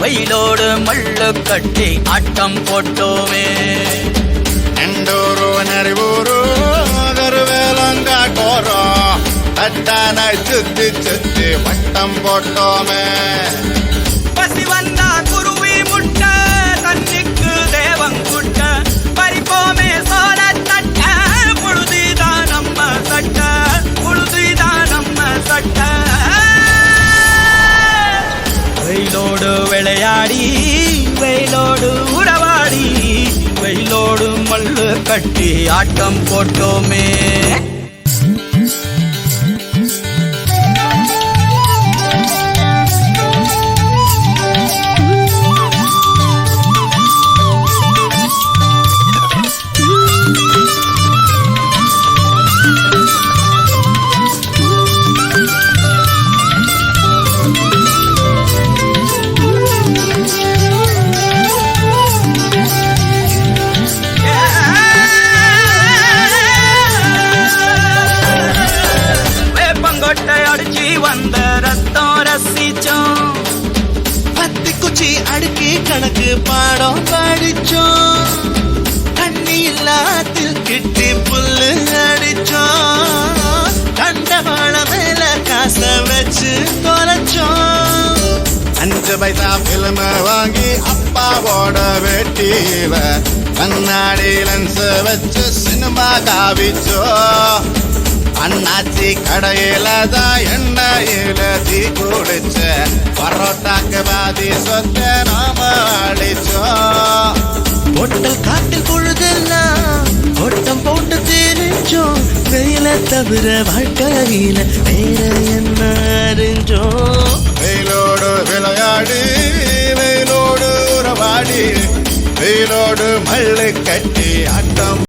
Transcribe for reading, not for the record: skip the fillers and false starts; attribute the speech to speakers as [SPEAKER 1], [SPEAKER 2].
[SPEAKER 1] வெயிலோடு மல்லு கட்டி ஆட்டம் போட்டோமே.
[SPEAKER 2] எண்டூரு நரிவூரு கருவேலங்காட்டோரம் தட்டான சுத்தி சுத்தி வட்டம் போட்டோமே.
[SPEAKER 1] பசி வந்தா குருவி முட்ட தண்ணிக்கு தேவங்குட்ட பறிப்போமே சோழ தட்ட புழுதிதான் நம்ம சட்ட புழுதிதான் நம்ம சட்ட. வெயிலோடு விளையாடி வெயிலோடு உறவாடி வெயிலோடு மல்லு கட்டி ஆட்டம் போட்டோமே. வந்த ரத்தம் ரசிச்சோம்
[SPEAKER 3] பத்தி குச்சி அடுக்கி கணக்கு பாடம் படிச்சோம். தண்ணி இல்லாத்தில் கிட்டி புல்லு அடிச்சோம். கண்டவாள மேல காச வச்சு தொலைச்சோம்.
[SPEAKER 2] 5 பைசா பிலிம் வாங்கி அப்பாவோட வெட்டியில கண்ணாடி லென்ஸ் வச்சு சினிமா காவிச்சோ. அண்ணாச்சி கடையில தான் எண்ணெயில தீ குடிச்ச பரோட்டாக்கு பாதி சொத்த நாம அடிச்சோம்.
[SPEAKER 3] பொட்டல் காட்டில் பொழுதெல்லாம் ஓட்டம் போட்டு தெரிஞ்சோம். வெயில தவிர வாழ்க்கையில வேற என்ன அறிஞ்சோம்.
[SPEAKER 2] வெயிலோடு விளையாடி வெயிலோடு உறவாடி வெயிலோடு மல்லு கட்டி ஆட்டம்